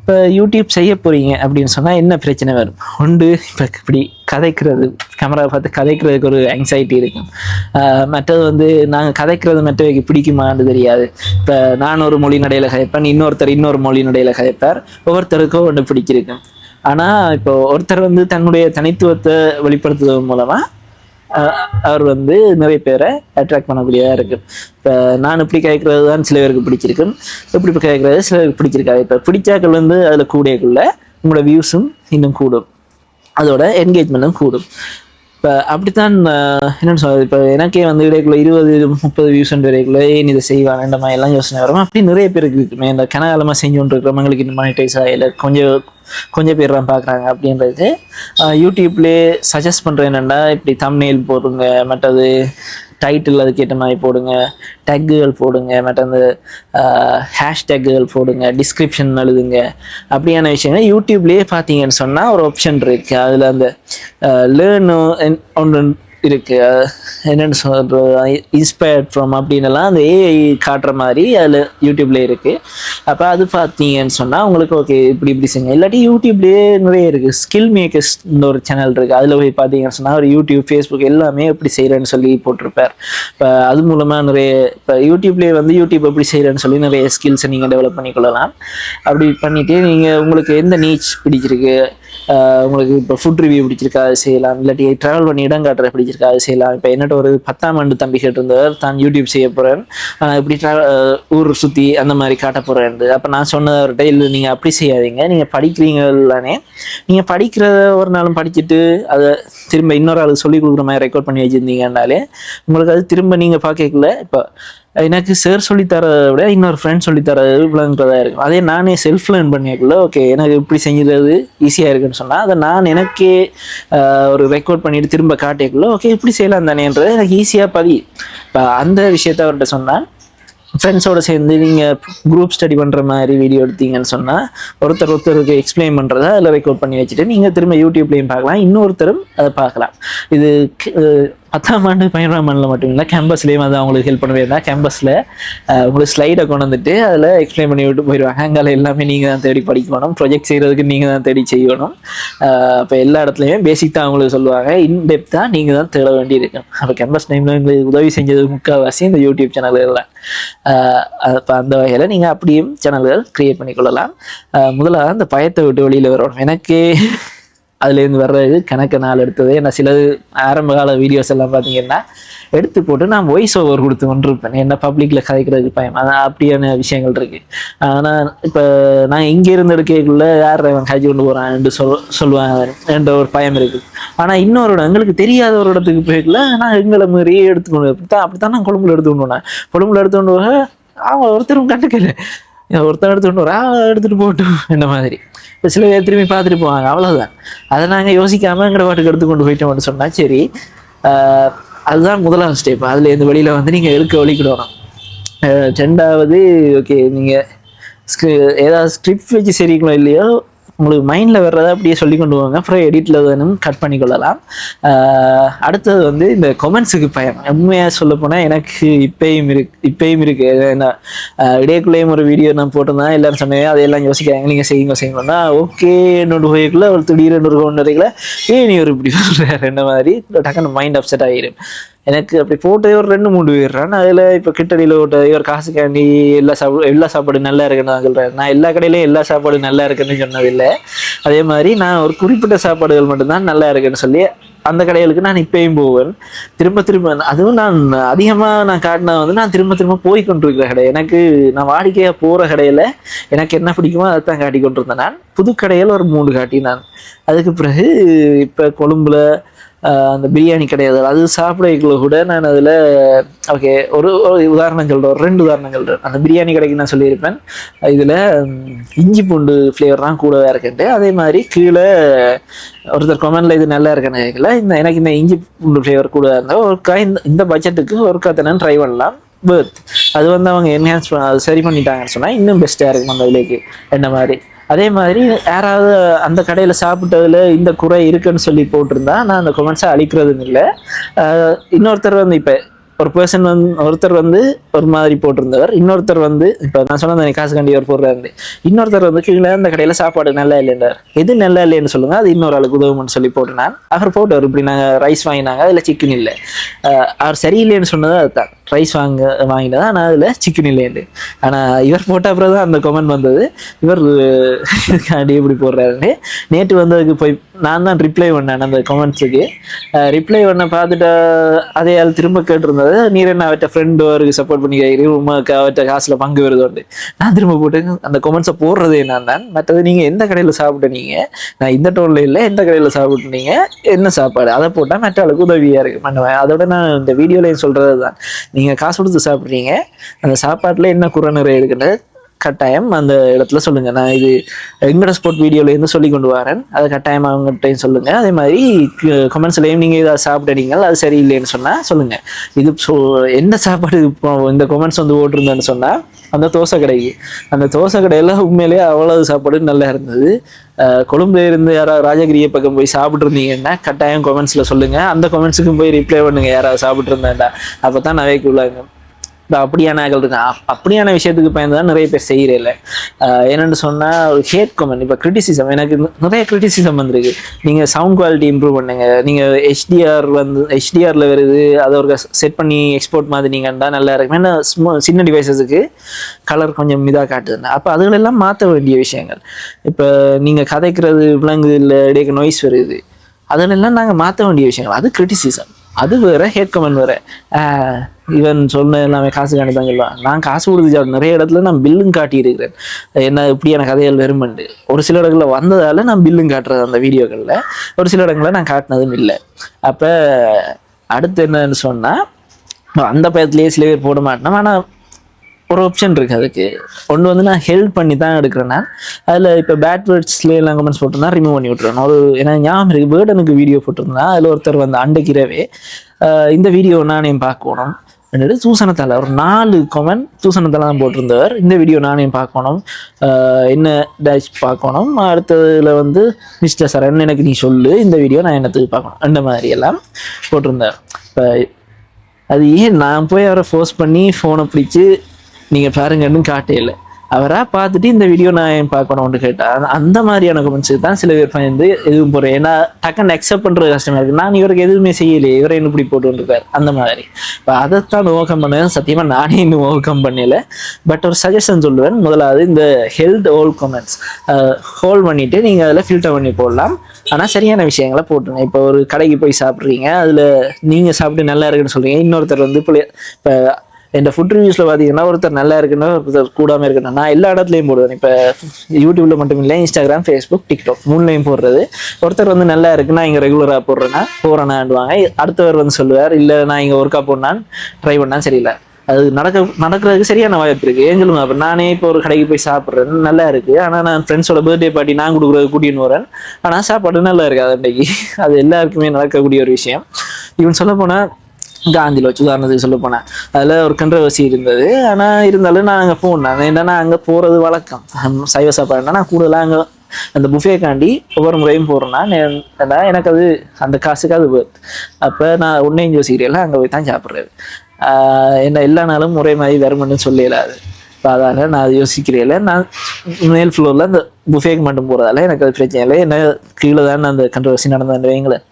இப்போ யூடியூப் செய்ய போகிறீங்க அப்படின்னு சொன்னால் என்ன பிரச்சனை வரும்? ஒன்று, இப்போ இப்படி கதைக்கிறது, கேமரா பார்த்து கதைக்கிறதுக்கு ஒரு ஆங்ஸைட்டி இருக்கும். மற்றது வந்து நாங்கள் கதைக்கிறது மற்றவைக்கு பிடிக்குமான்னு தெரியாது. இப்போ நான் ஒரு மொழி நடையில் கதைப்பேன், இன்னொருத்தர் இன்னொரு மொழி நடையில் கதைப்பார், ஒவ்வொருத்தருக்கும் ஒன்று பிடிச்சிருக்கும். ஆனால் இப்போ ஒருத்தர் வந்து தன்னுடைய தனித்துவத்தை வெளிப்படுத்துவதன் மூலமாக அவர் வந்து நிறைய பேரை அட்ராக்ட் பண்ணக்கூடியதாக இருக்குது. இப்போ நான் இப்படி கேட்குறது தான் சில பேருக்கு பிடிச்சிருக்கும், இப்படி கேட்குறது சில பேருக்கு பிடிச்சிருக்காது. இப்போ பிடிச்சாக்கள் வந்து அதில் கூடியக்குள்ள உங்களோட வியூஸும் இன்னும் கூடும், அதோட என்கேஜ்மெண்ட்டும் கூடும். இப்போ அப்படித்தான் என்னென்னு சொல்கிறது, இப்போ எனக்கே வந்து இடைக்குள்ள 20-30 வியூஸ் வரைக்குள்ள ஏன் இதை செய்வாங்க இந்த மாதிரி எல்லாம் யோசனை வரும். அப்படி நிறைய பேருக்கு இருக்குமே, இந்த கனகாலமாக செஞ்சு கொண்டு இருக்கிறவங்களுக்கு இந்த மானிட்டைஸ் ஆகலை, கொஞ்சம் பேர் தான் பார்க்குறாங்க அப்படின்றது. யூடியூப்லேயே சஜஸ்ட் பண்ணுறேன் என்னென்னா, இப்படி தம்ப்நெயில் போடுங்க, மற்றது டைட்டில் அதுக்கேற்ற மாதிரி போடுங்க, டேக்குகள் போடுங்க, மற்ற அந்த ஹேஷ்டேக்குகள் போடுங்க, டிஸ்கிரிப்ஷன் எழுதுங்க. அப்படியான விஷயங்கள் யூடியூப்லேயே பார்த்தீங்கன்னு சொன்னால் ஒரு ஆப்ஷன் இருக்குது. அதில் அந்த லேர்ன் ஒன்று இருக்குது, என்னென்னு சொல்கிறது, இன்ஸ்பயர்ட் ஃப்ரம் அப்படின்லாம் அந்த ஏஐ காட்டுற மாதிரி அதில் யூடியூப்லேயே இருக்குது. அப்போ அது பார்த்தீங்கன்னு சொன்னால் உங்களுக்கு ஓகே இப்படி செய்யுங்க. இல்லாட்டி யூடியூப்லேயே நிறைய இருக்குது, ஸ்கில் மேக்கர்ஸ் ஒரு சேனல் இருக்குது, அதில் போய் பார்த்தீங்கன்னு சொன்னால் ஒரு யூடியூப், ஃபேஸ்புக் எல்லாமே எப்படி செய்கிறேன்னு சொல்லி போட்டிருப்பார். இப்போ அது மூலமாக நிறைய இப்போ யூடியூப்லேயே வந்து யூடியூப் எப்படி செய்கிறேன்னு சொல்லி நிறைய ஸ்கில்ஸை நீங்கள் டெவலப் பண்ணிக்கொள்ளலாம். அப்படி பண்ணிவிட்டு நீங்கள் உங்களுக்கு எந்த நீச் பிடிச்சிருக்கு, உங்களுக்கு இப்போ ஃபுட் ரிவ்யூ பிடிச்சிருக்கா அது செய்யலாம், இல்லாட்டி ட்ராவல் பண்ணி இடம் காட்டுற பிடிச்சிருக்கா அது செய்யலாம். இப்போ என்னட்ட ஒரு 10ஆம் ஆண்டு தம்பி கேட்டிருந்தவர், தான் யூடியூப் செய்ய போகிறேன், இப்படி ஊர் சுற்றி அந்த மாதிரி காட்ட போகிறேன். அப்போ நான் சொன்னவர்கிட்ட, இல்லை நீங்கள் அப்படி செய்யாதீங்க, நீங்கள் படிக்கிறீங்களானே, நீங்கள் படிக்கிறத ஒரு நாளும் படிச்சுட்டு அதை திரும்ப இன்னொரு ஆளுக்கு சொல்லிக் கொடுக்குற மாதிரி ரெக்கார்ட் பண்ணி வச்சுருந்தீங்கன்னாலே உங்களுக்கு அது திரும்ப நீங்கள் பார்க்கல. இப்போ எனக்கு சார் சொல்லித்தரதை விட இன்னொரு ஃப்ரெண்ட் சொல்லித்தரது விளங்குறதா இருக்கும். அதே நானே செல்ஃப் லேர்ன் பண்ணியக்குள்ள ஓகே எனக்கு இப்படி செஞ்சுறது ஈஸியாக இருக்குன்னு சொன்னால் அதை நான் எனக்கே ஒரு ரெக்கார்ட் பண்ணிட்டு திரும்ப காட்டியக்குள்ள ஓகே இப்படி செய்யலாம் தானேன்றது எனக்கு ஈஸியாக இப்போ அந்த விஷயத்த அவர்கிட்ட சொன்னால், ஃப்ரெண்ட்ஸோடு சேர்ந்து நீங்கள் குரூப் ஸ்டடி பண்ணுற மாதிரி வீடியோ எடுத்தீங்கன்னு சொன்னால் ஒருத்தருக்கு எக்ஸ்பிளைன் பண்ணுறதை அதில் ரெக்கார்ட் பண்ணி வச்சுட்டு நீங்கள் திரும்ப யூடியூப்லேயும் பார்க்கலாம், இன்னொருத்தரும் அதை பார்க்கலாம். இது 10ஆம் ஆண்டு 11ஆம் ஆண்டில் மட்டும் இல்லை கேம்பஸ்லேயும் அது அவங்களுக்கு ஹெல்ப் பண்ணவே இருந்தால் கேம்பஸில் உங்களுக்கு ஸ்லைடை கொண்டு வந்துட்டு அதில் எக்ஸ்பிளைன் பண்ணி விட்டு போயிடுவாங்க. அங்கே எல்லாமே நீங்கள் தான் தேடி படிக்கணும், ப்ரொஜெக்ட் செய்கிறதுக்கு நீங்கள் தான் தேடி செய்யணும். இப்போ எல்லா இடத்துலையுமே பேசிக் தான் அவங்களுக்கு சொல்லுவாங்க, இன்டெப்த்தாக நீங்கள் தான் தேட வேண்டியிருக்கும். அப்போ கேம்பஸ் டைமில் எங்களுக்கு உதவி செஞ்சது முக்கால்வாசி இந்த யூடியூப் சேனல்கள் தான். அப்போ அந்த வகையில் நீங்கள் அப்படியும் சேனல்கள் க்ரியேட் பண்ணிக்கொள்ளலாம். முதலாக அந்த பயத்தை விட்டு வெளியில் வரணும். எனக்கு அதுலேருந்து வர்றது கணக்கு நாள் எடுத்தது. ஏன்னா சிலது ஆரம்ப கால வீடியோஸ் எல்லாம் பார்த்தீங்கன்னா எடுத்து போட்டு நான் வாய்ஸ் ஓவர் கொடுத்து கொண்டிருப்பேன், என்ன பப்ளிக்கில் கதைக்கிறதுக்கு பயம், அதான் அப்படியான விஷயங்கள் இருக்குது. ஆனால் இப்போ நான் இங்கே இருந்து எடுக்கக்குள்ள யார் அவன் கழிச்சு கொண்டு போகிறான்னு சொல்லுவாங்க என்ற ஒரு பயம் இருக்குது. ஆனால் இன்னொரு எங்களுக்கு தெரியாத ஒரு இடத்துக்கு போய்க்கல நான் எங்களை மாதிரியே எடுத்துக்கொண்டு அப்படித்தான் நான் கொழும்புல எடுத்துக்கொண்டு போனேன். கொழும்புல எடுத்துக்கொண்டு போக அவன் ஒருத்தரும் கண்டுக்கல, ஒருத்தர் எடுத்துக்கொண்டு வரா எடுத்துகிட்டு போட்டோம் என்ன மாதிரி. இப்போ சில பேர் திரும்பி பார்த்துட்டு போவாங்க, அவ்வளோதான். அதை நாங்கள் யோசிக்காமல் எங்களை பாட்டுக்கு எடுத்து கொண்டு போயிட்டோம்னு சொன்னால் சரி. அதுதான் முதலாவது ஸ்டெப். அதில் இந்த வழியில் வந்து நீங்கள் எடுக்க வலிக்கிடணும். ரெண்டாவது ஓகே, நீங்கள் ஏதாவது ஸ்கிரிப்ட் வச்சு சரிங்களோ இல்லையோ உங்களுக்கு மைண்டில் வர்றதை அப்படியே சொல்லி கொண்டு போவாங்க, அப்புறம் எடிட்டில் வேணும் கட் பண்ணி கொள்ளலாம். அடுத்தது வந்து இந்த கொமெண்ட்ஸுக்கு பயம். உண்மையாக சொல்ல போனால் எனக்கு இப்பயும் இருக்கு. ஏன்னா இடையக்குள்ளேயும் ஒரு வீடியோ நான் போட்டிருந்தேன், எல்லாரும் சொன்னேன் அதையெல்லாம் யோசிக்கிறாங்க, நீங்கள் செய்யுங்கன்னா ஓகே என்னோட போய்க்குள்ள ஒரு திடீர்னு ஒரு கொண்டுறீங்களா நீ ஒரு இப்படி சொல்கிறார் என்ன மாதிரி டக்குன்னு மைண்ட் அப்செட் ஆகிடும். எனக்கு அப்படி போட்டு ஒரு 2-3 போயிடுறான். அதில் இப்போ கிட்டடியில் ஓட்ட இவர் காசுக்காண்டி எல்லா சாப்பாடு நல்லா இருக்குன்னு நான் சொல்கிறேன். நான் எல்லா கடையிலையும் எல்லா சாப்பாடு நல்லா இருக்குன்னு சொன்னதில்லை. அதே மாதிரி நான் ஒரு குறிப்பிட்ட சாப்பாடுகள் மட்டும்தான் நல்லா இருக்குன்னு சொல்லி அந்த கடைகளுக்கு நான் இப்பயும் போவேன். திரும்ப அதுவும் நான் அதிகமாக நான் காட்டினா வந்து நான் திரும்ப போய் கொண்டிருக்கிற கடை. எனக்கு நான் வாடிக்கையாக போகிற கடையில் எனக்கு என்ன பிடிக்குமோ அதை தான் காட்டி கொண்டிருந்தேன். நான் புது கடையில் ஒரு 3 காட்டினான். அதுக்கு பிறகு இப்போ கொழும்புல அந்த பிரியாணி கிடையாது, அது சாப்பிடக்குள்ள கூட நான் அதில் ஓகே ஒரு உதாரணம் சொல்கிறேன், ஒரு 2 உதாரணங்கள். அந்த பிரியாணி கடைக்கு நான் சொல்லியிருப்பேன் இதில் இஞ்சி பூண்டு ஃப்ளேவர் தான் கூடவே இருக்குன்ட்டு. அதே மாதிரி கீழே ஒருத்தர் கமெண்டில் இது நல்லா இருக்குன்னு கேட்கல, எனக்கு இந்த இஞ்சி பூண்டு ஃப்ளேவர் கூட இருந்தால் ஒருக்கா இந்த பட்ஜெட்டுக்கு ஒருக்கா தானே ட்ரை பண்ணலாம். பர்த் அது வந்து அவங்க என்ஹான்ஸ் அது சரி பண்ணிட்டாங்கன்னு சொன்னால் இன்னும் பெஸ்ட்டாக இருக்கும் அந்த விலைக்கு என்ன மாதிரி. அதே மாதிரி யாராவது அந்த கடையில் சாப்பிட்டதில் இந்த குறை இருக்குன்னு சொல்லி போட்டிருந்தா நான் அந்த கமெண்ட்ஸை அழிக்கிறதுன்னு இல்லை. இன்னொருத்தர் வந்து இப்போ ஒரு பர்சன் ஒருத்தர் வந்து ஒரு மாதிரி போட்டிருந்தவர், இன்னொருத்தர் வந்து இப்போ நான் சொன்ன காசு கண்டிப்பாக போடுறாரு, இன்னொருத்தர் வந்து கீழே அந்த கடையில் சாப்பாடு நல்லா இல்லைன்றார். எது நல்லா இல்லைன்னு சொல்லுங்கள், அது இன்னொரு ஆளுக்கு உதவும்னு சொல்லி போட்டுனான். அவர் போட்டவர் இப்படி நாங்கள் ரைஸ் வாங்கினாங்க, அதில் சிக்கன் இல்லை. அவர் சரியில்லைன்னு சொன்னது அதுதான், ரைஸ் வாங்கினதான் ஆனால் அதில் சிக்கன் இல்லைன்னு. ஆனால் இவர் போட்ட அப்புறம் தான் அந்த கமெண்ட் வந்தது, இவர் காண்டி இப்படி போடுறாருன்னு. நேற்று வந்ததுக்கு போய் நான் தான் ரிப்ளை பண்ணேன் அந்த கமெண்ட்ஸுக்கு. ரிப்ளை பண்ண பார்த்துட்டு அதே ஆள் திரும்ப கேட்டிருந்தது, நீர் என்ன அவற்ற ஃப்ரெண்டு அவருக்கு சப்போர்ட் பண்ணி உமாக்கு அவற்ற காசில் பங்கு வருது. நான் திரும்ப போட்டு அந்த கமெண்ட்ஸை போடுறதே நான் தான். மற்றது நீங்கள் எந்த கடையில் சாப்பிட்டீங்க, நான் இந்த டோனில் இல்லை, எந்த கடையில் சாப்பிட்டீங்க, என்ன சாப்பாடு, அதை போட்டால் மற்ற ஆளுக்கு உதவியாக இருக்கு பண்ணுவேன். அதோட நான் இந்த வீடியோலையும் சொல்கிறது தான், நீங்கள் காசு கொடுத்து சாப்பிட்றீங்க, அந்த சாப்பாட்டில் என்ன குறை நிறைய இருக்குன்னு கட்டாயம் அந்த இடத்துல சொல்லுங்க. நான் இது எங்கட ஸ்போர்ட் வீடியோலேருந்து சொல்லி கொண்டு வரேன், அதை கட்டாயம் அவங்ககிட்டையும் சொல்லுங்க. அதே மாதிரி கமெண்ட்ஸ்லையும் நீங்கள் இதை சாப்பிட்டீங்க அது சரியில்லைன்னு சொன்னால் சொல்லுங்க. இது என்ன சாப்பாடு இப்போ இந்த கமெண்ட்ஸ் வந்து ஓட்டிருந்தேன்னு சொன்னால் அந்த தோசை கடைக்கு, அந்த தோசை கடையில் உண்மையிலேயே அவ்வளவு சாப்பாடு நல்லா இருந்தது. கொழும்புல இருந்து யாராவது ராஜகிரிய பக்கம் போய் சாப்பிட்டு இருந்தீங்கன்னா கட்டாயம் கமெண்ட்ஸில் சொல்லுங்கள். அந்த கமெண்ட்ஸுக்கும் போய் ரிப்ளை பண்ணுங்க, யாராவது சாப்பிட்டு இருந்தேன்டா, அப்போ தான் நவைக்கு உள்ளாங்க. இப்போ அப்படியான ஆக்கள் இருக்கான், அப்படியான விஷயத்துக்கு பயந்து தான் நிறைய பேர் செய்கிறேன். என்னென்னு சொன்னால் ஒரு ஹேட் கமெண்ட், இப்போ கிரிட்டிசிசம், எனக்கு நிறைய கிரிட்டிசிசம் வந்திருக்கு. நீங்கள் சவுண்ட் குவாலிட்டி இம்ப்ரூவ் பண்ணுங்க, நீங்கள் ஹெச்டிஆரில் வருது, அதை ஒரு செட் பண்ணி எக்ஸ்போர்ட் மாதிரி நீங்கள்டா நல்லா இருக்கும். ஏன்னா சின்ன டிவைசஸுக்கு கலர் கொஞ்சம் இதாக காட்டுதுன்னா அப்போ அதுகளெல்லாம் மாற்ற வேண்டிய விஷயங்கள். இப்போ நீங்கள் கதைக்கிறது விலங்கு இல்லை, இடையே நோய்ஸ் வருது, அதிலெல்லாம் நாங்கள் மாற்ற வேண்டிய விஷயங்கள். அது கிரிட்டிசிசம், அது வேறு. ஹேட் கமெண்ட் வேறு. இவன் சொன்ன எல்லாமே காசு காணி தான் சொல்லுவான். நான் காசு கொடுத்து நிறைய இடத்துல நான் பில்லும் காட்டியிருக்கிறேன், என்ன இப்படியான கதைகள் வெறுமண்டு. ஒரு சில இடங்களில் வந்ததால் நான் பில்லும் காட்டுறது அந்த வீடியோக்களில், ஒரு சில இடங்களில் நான் காட்டினதும் இல்லை. அப்போ அடுத்து என்னன்னு சொன்னால் அந்த பயத்துலேயே சில பேர் போட மாட்டேன். ஆனால் ஒரு ஆப்ஷன் இருக்குது அதுக்கு. ஒன்று வந்து நான் ஹெல்ப் பண்ணி தான் எடுக்கிறேன். நான் அதில் இப்போ பேட் வேர்ட்ஸ்லேயே எல்லாம் கமெண்ட்ஸ் போட்டிருந்தா ரிமூவ் பண்ணி விட்ருவேன். ஒரு ஏன்னா ஞாபகம் இருக்குது, வேர்டனுக்கு வீடியோ போட்டிருந்தேன். அதில் ஒருத்தர் வந்து அண்டைக்கிறவே இந்த வீடியோ நானே பார்க்கணும், என்னது சூசனத்தால் ஒரு 4 கமெண்ட் சூசனத்தால் தான் போட்டிருந்தவர். இந்த வீடியோ நானே பார்க்கணும், என்ன டேஷ் பார்க்கணும், அடுத்ததில் வந்து மிஸ்டர் சரண் எனக்கு நீ சொல்லு, இந்த வீடியோ நான் என்னத்துக்கு பார்க்கணும், அந்த மாதிரி எல்லாம் போட்டிருந்தார். இப்போ அது ஏன் நான் போய் அவரை ஃபோர்ஸ் பண்ணி ஃபோனை பிடிச்சி நீங்கள் பாருங்கன்னு காட்டையில, அவராக பார்த்துட்டு இந்த வீடியோ நான் ஏன் பார்க்கணும்னு கேட்டால் அந்த மாதிரியான கமெண்ட்ஸுக்கு தான் சில பேர் வந்து எதுவும் போகிறேன். ஏன்னா டக்குன்னு அக்செப்ட் பண்ணுறது கஷ்டமாக இருக்குது. நான் இவருக்கு எதுவுமே செய்யலையே, இவரை என்ன இப்படி போட்டு வந்துருக்கார் அந்த மாதிரி. இப்போ அதைத்தான் ஓவர் கம் பண்ணேன். சத்தியமாக நானே இன்னும் ஓவர் கம் பண்ணல. பட் ஒரு சஜஷன் சொல்லுவேன். முதலாவது இந்த ஹெல்த் ஓல் கமெண்ட்ஸ் ஹோல்ட் பண்ணிவிட்டு நீங்கள் அதில் ஃபில்டர் பண்ணி போடலாம். ஆனால் சரியான விஷயங்களை போட்டுருங்க. இப்போ ஒரு கடைக்கு போய் சாப்பிட்றீங்க, அதில் நீங்கள் சாப்பிட்டு நல்லா இருக்குன்னு சொல்கிறீங்க, இன்னொருத்தர் வந்து இப்போ இந்த ஃபுட் ரிவ்யூஸில் பார்த்தீங்கன்னா ஒருத்தர் நல்லா இருக்குன்னா ஒருத்தர் கூடாமல் இருக்குன்னா நான் எல்லா இடத்துலையும் போடுவேன். இப்போ யூடியூப்ல மட்டும் இல்லை, இன்ஸ்டாகிராம், ஃபேஸ்புக், டிக்டாக் 3லையும் போடுறது. ஒருத்தர் வந்து நல்லா இருக்குன்னா இங்கே ரெகுலராக போகிறேன்னாண்டுவாங்க. அடுத்தவர் வந்து சொல்லுவார், இல்லை நான் இங்கே ஒர்க்கா போனான் ட்ரை பண்ணான் சரியில்லை. அது நடக்கிறதுக்கு சரியான வாய்ப்பு இருக்குது. ஏன் சொல்லுங்க. அப்போ நானே இப்போ ஒரு கடைக்கு போய் சாப்பிட்றேன், நல்லா இருக்குது. ஆனால் நான் ஃப்ரெண்ட்ஸோட பர்த்டே பார்ட்டி நான் கொடுக்குறது கூட்டின்னு வரேன், ஆனால் சாப்பாடு நல்லா இருக்குது. அது அன்றைக்கி அது எல்லாருக்குமே நடக்கக்கூடிய ஒரு விஷயம். இவன் சொல்ல போனால் காந்தியில் வச்சு உதாரணத்துக்கு சொல்ல போனேன், அதில் ஒரு கண்ட்ரவர்சி இருந்தது. ஆனால் இருந்தாலும் நான் அங்கே போனேன். என்னன்னா அங்கே போகிறது வழக்கம். சைவ சாப்பாடுனா நான் கூடுதலாக அங்கே அந்த புஃபேக்காண்டி ஒவ்வொரு முறையும் போகிறேன்னா எனக்கு அது அந்த காசுக்கு அது வருது. அப்போ நான் ஒன்றையும் யோசிக்கிறேன், அங்கே போய் தான் சாப்பிட்றது. என்ன எல்லா நாளும் ஒரே மாதிரி வருமானு சொல்லலாது. இப்போ அதால் நான் அது யோசிக்கிறேன். நான் மேல் ஃப்ளோரில் அந்த புஃபேக்கு மட்டும் போகிறதால எனக்கு அது பிரச்சனை இல்லை. என்ன கீழே தான் அந்த கண்ட்ரவர்சி நடந்தது வைங்களேன்.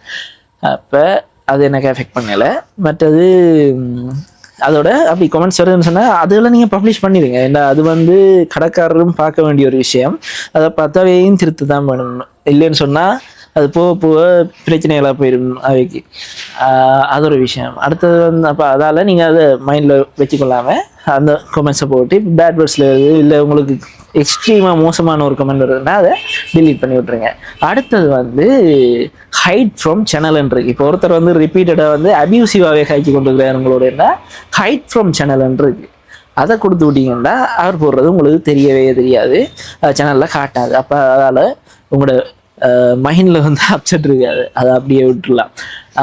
அப்போ அது எனக்கு எஃபெக்ட் பண்ணலை. மற்றது அதோட அப்படி கமெண்ட்ஸ் வருதுன்னு சொன்னால் அதெல்லாம் நீங்கள் பப்ளிஷ் பண்ணிடுங்க. ஏன்னா அது வந்து கடைக்காரரும் பார்க்க வேண்டிய ஒரு விஷயம். அதை பார்த்தாவையும் திருத்த தான் பண்ணணும். இல்லைன்னு சொன்னால் அது போக போக பிரச்சனைகளாக போயிடும் அவைக்கு. அது ஒரு விஷயம். அடுத்தது வந்து அப்போ அதால் நீங்கள் அதை மைண்டில் வச்சுக்கொள்ளாமல் அந்த கமெண்ட்ஸை போட்டு பேட் வேர்ட்ஸில் இல்லை உங்களுக்கு எக்ஸ்ட்ரீமாக மோசமான ஒரு கமெண்ட் வருதுன்னா அதை டிலீட் பண்ணி விட்ருங்க. அடுத்தது வந்து ஹைட் ஃப்ரம் சேனல்ன்றது. இப்போ ஒருத்தர் வந்து ரிப்பீட்டடாக வந்து அபியூசிவாகவே காய்ச்சி கொண்டு இருக்கிறார் உங்களோட என்ன ஹைட் ஃப்ரம் சேனல்ன்றது. அதை கொடுத்து விட்டீங்கன்னா அவர் போடுறது உங்களுக்கு தெரியவே தெரியாது, சேனலில் காட்டாது. அப்போ அதால் உங்களோட மைண்டில் வந்து அப்செட் இருக்காது, அதை அப்படியே விட்டுடலாம்.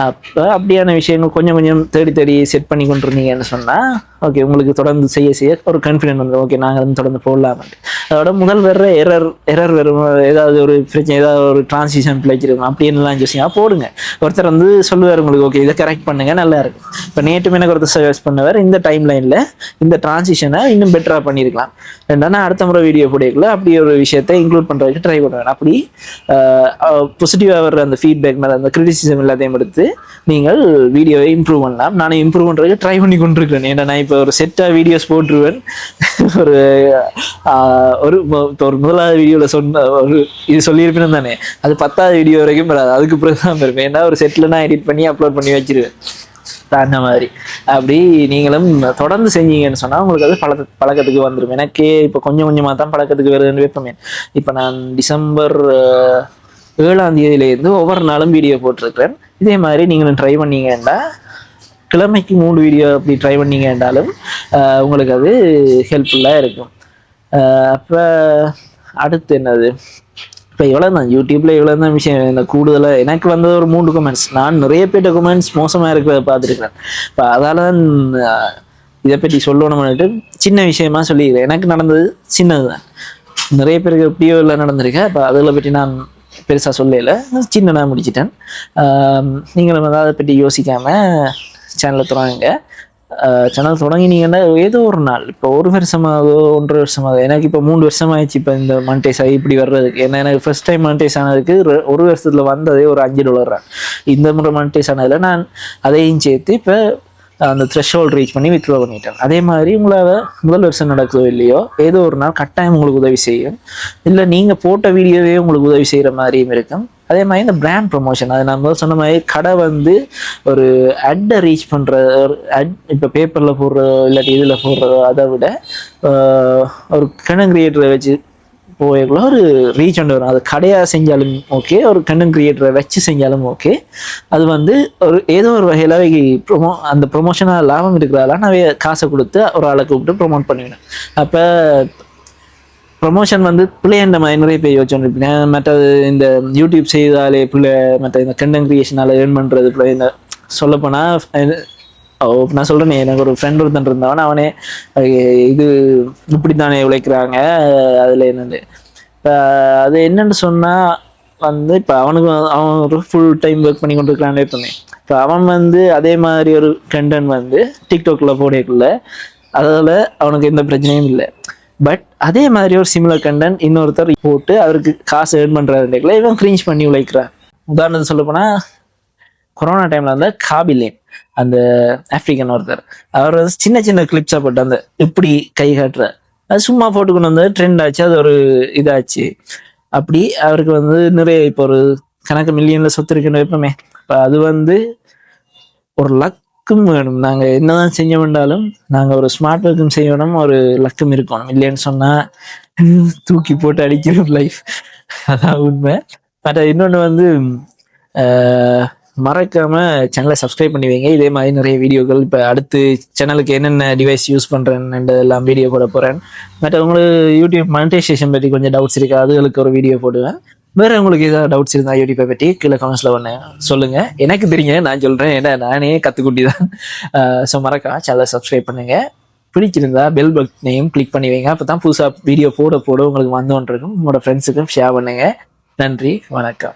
அப்போ அப்படியான விஷயங்கள் கொஞ்சம் கொஞ்சம் தேடி தேடி செட் பண்ணி கொண்டு இருந்தீங்கன்னு சொன்னால் ஓகே, உங்களுக்கு தொடர்ந்து செய்ய ஒரு கான்ஃபிடென்ட் வந்துடும். ஓகே, நாங்கள் வந்து தொடர்ந்து போடலாம்ட்டு. அதோட முதல் வர்ற எரர் வரும், ஏதாவது ஒரு பிரச்சனை, ஏதாவது ஒரு டிரான்சிஷன் பிழைச்சிருக்கும் அப்படின்லாம் யோசிங்க போடுங்க. ஒருத்தர் வந்து சொல்லுவார் உங்களுக்கு, ஓகே இதை கரெக்ட் பண்ணுங்க, நல்லா இருக்கும். இப்போ நேற்று எனக்கு ஒருத்தர் சஜஸ்ட் பண்ணுவார், இந்த டைம் லைனில் இந்த டிரான்சிஷனை இன்னும் பெட்டராக பண்ணியிருக்கலாம், ரெண்டானா அடுத்த முறை வீடியோ போடல அப்படி ஒரு விஷயத்தை இன்க்ளூட் பண்ணுறதுக்கு ட்ரை பண்ணுவேன். அப்படி பாசிட்டிவாக வர்ற அந்த ஃபீட்பேக் மேலே அந்த கிரிட்டிசிசம் எல்லாத்தையும் எடுத்து நீங்கள் வீடியோவை இம்ப்ரூவ் பண்ணலாம். நானும் இம்ப்ரூவ் பண்ணுறதுக்கு ட்ரை பண்ணி கொண்டிருக்கிறேன். ஏன்னா நான் இப்போ ஒரு செட்டாக வீடியோஸ் போட்டுருவேன். ஒரு முதலாவது வீடியோவில் சொன்ன ஒரு இது சொல்லியிருப்பேன்னு தானே, அது 10வது வீடியோ வரைக்கும் வராது, அதுக்கு பிறகு தான் இருப்பேன். ஏன்னா ஒரு செட்டில் நான் எடிட் பண்ணி அப்லோட் பண்ணி வச்சிருவேன் அந்த மாதிரி. அப்படி நீங்களும் தொடர்ந்து செஞ்சீங்கன்னு சொன்னால் உங்களுக்கு அது பழக்கத்துக்கு வந்துடும். எனக்கே இப்போ கொஞ்சம் கொஞ்சமாக தான் பழக்கத்துக்கு வருதுன்னு வைப்பேன். இப்போ நான் டிசம்பர் 7ஆம் தேதியிலேருந்து ஒவ்வொரு நாளும் வீடியோ போட்டிருக்கிறேன். இதே மாதிரி நீங்களும் ட்ரை பண்ணீங்கன்னா கிழமைக்கு 3 வீடியோ அப்படி ட்ரை பண்ணீங்கன்றாலும் உங்களுக்கு அது ஹெல்ப்ஃபுல்லாக இருக்கும். அப்போ அடுத்து என்னது, இப்போ இவ்வளோ தான் யூடியூப்பில் இவ்வளோ தான் விஷயம். இந்த கூடுதலாக எனக்கு வந்தது ஒரு 3 கமெண்ட்ஸ். நான் நிறைய பேர்ட்ட கமெண்ட்ஸ் மோசமாக இருக்கிறத பார்த்துருக்கிறேன். இப்போ அதால் தான் இதை பற்றி சொல்லணும்னுட்டு சின்ன விஷயமா சொல்லிக்கிறேன். எனக்கு நடந்தது சின்னது தான், நிறைய பேருக்கு எப்படியோ இல்லை நடந்திருக்கேன். இப்போ அதில் பற்றி நான் பெருசாக சொல்லலை, சின்னதாக முடிச்சிட்டேன். நீங்களும் அதை பற்றி யோசிக்காமல் சேனலை தொடங்குங்க. சேனல் தொடங்கினீங்கன்னா ஏதோ ஒரு நாள், இப்போ 1 வருஷமாகவோ 1.5 வருஷமாகவோ, எனக்கு இப்போ 3 வருஷமாகிடுச்சு இப்போ இந்த மானிட்டைஸ் ஆகி இப்படி வர்றதுக்கு. ஏன்னா எனக்கு ஃபர்ஸ்ட் டைம் மானிட்டைஸ் ஆனதுக்கு 1 வருஷத்தில் வந்ததே ஒரு $5. இந்த முறை மானிட்டைஸ் ஆனதில் நான் அதையும் சேர்த்து இப்போ அந்த த்ரெஷ்ஹோல்ட் ரீச் பண்ணி வித்ட்ரா பண்ணிட்டேன். அதே மாதிரி உங்களால் முதல் வருஷம் நடக்குதோ இல்லையோ ஏதோ ஒரு நாள் கட்டாயம் உங்களுக்கு உதவி செய்யும். இல்லை நீங்கள் போட்ட வீடியோவே உங்களுக்கு உதவி செய்கிற மாதிரியும் இருக்கும். அதே மாதிரி இந்த பிராண்ட் ப்ரொமோஷன், அது நம்ம சொன்ன மாதிரி கடை வந்து ஒரு அட்டை ரீச் பண்ணுற இப்போ பேப்பரில் போடுறதோ இல்லாட்டி இதில் போடுறதோ அதை விட ஒரு கண்டென்ட் கிரியேட்டரை வச்சு போய்க்குள்ள ஒரு ரீச் கொண்டு வரும். அது கடையாக செஞ்சாலும் ஓகே, ஒரு கண்டென்ட் கிரியேட்டரை வச்சு செஞ்சாலும் ஓகே. அது வந்து ஒரு ஏதோ ஒரு வகையில் அந்த ப்ரொமோஷனாக லாபம் இருக்கிறதால நான் காசை கொடுத்து ஒரு ஆளை கூப்பிட்டு ப்ரொமோட் பண்ணுவேன். அப்போ ப்ரொமோஷன் வந்து பிள்ளைன்ற மாதிரி நிறைய பேர் யோசிச்சுருப்பேன். மற்றது இந்த யூடியூப் செய்தாலே பிள்ளை, மற்ற இந்த கண்டென்ட் கிரியேஷனால் ஏர்ன் பண்ணுறது பிள்ளை. இந்த சொல்லப்போனால் நான் சொல்றேனே, எனக்கு ஒரு ஃப்ரெண்ட் ஒருத்தன் இருந்தவன், அவனே இது இப்படித்தானே உழைக்கிறாங்க, அதுல என்னன்னு இப்போ அது என்னன்னு சொன்னா வந்து இப்போ அவனுக்கு அவன் ஒரு ஃபுல் டைம் ஒர்க் பண்ணி கொண்டு இருக்கிறானே இருப்பேன். இப்போ அவன் வந்து அதே மாதிரி ஒரு கண்டென்ட் வந்து டிக்டாக்ல போடக்குள்ள அதில் அவனுக்கு எந்த பிரச்சனையும் இல்லை. பட் அதே மாதிரி ஒரு சிமிலர் கண்டென்ட் இன்னொருத்தர் போட்டு அவருக்கு காசு ஏர்ன் பண்ணுறாருக்குள்ள இவன் கிரீஞ்ச் பண்ணி உழைக்கிறான். உதாரணத்துக்கு சொல்ல போனால் கொரோனா டைம்ல வந்து காபிலேன் அந்த ஆப்பிரிக்கன் ஒருத்தர், அவர் வந்து சின்ன சின்ன கிளிப்ஸா போட்டு அந்த எப்படி கை காட்டுற அது சும்மா போட்டுக்கொண்டு வந்து ட்ரெண்ட் ஆச்சு, அது ஒரு இதாச்சு. அப்படி அவருக்கு வந்து நிறைய இப்போ ஒரு கணக்கு மில்லியன்ல சொத்து இருக்குன்னு வைப்போமே. இப்போ அது வந்து ஒரு லக்கும் வேணும். நாங்கள் என்னதான் செஞ்ச வேண்டாலும் நாங்கள் ஒரு ஸ்மார்ட் ஒர்க்கும் செய்யணும், ஒரு லக்கும் இருக்கணும். இல்லைன்னு சொன்னா தூக்கி போட்டு அடிக்கிற லைஃப், அதான் உண்மை. பட் இன்னொன்று வந்து மறக்காம சேனலை சப்ஸ்கிரைப் பண்ணி வைங்க. இதே மாதிரி நிறைய வீடியோக்கள் இப்போ அடுத்து சேனலுக்கு என்னென்ன டிவைஸ் யூஸ் பண்ணுறேன்ன்றதெல்லாம் வீடியோ போட போகிறேன். பட் உங்களுக்கு யூடியூப் மானிட்டைசேஷன் பற்றி கொஞ்சம் டவுட்ஸ் இருக்கு, அதுகளுக்கு ஒரு வீடியோ போடுவேன். வேற உங்களுக்கு ஏதாவது டவுட்ஸ் இருந்தால் யூடியூப்பை பற்றி கீழே கமெண்ட்ஸில் ஒன்று சொல்லுங்க. எனக்கு தெரியுங்க, நான் சொல்கிறேன், ஏன்னா நானே கற்றுக்குட்டி தான். ஸோ மறக்காம சேனலை சப்ஸ்கிரைப் பண்ணுங்க. பிடிச்சிருந்தா பெல் பட்டனையும் கிளிக் பண்ணி வைங்க. அப்போ தான் புதுசாக வீடியோ போட உங்களுக்கு வந்து ஒன்று இருக்கும். உங்களோட ஃப்ரெண்ட்ஸுக்கும் ஷேர் பண்ணுங்க. நன்றி, வணக்கம்.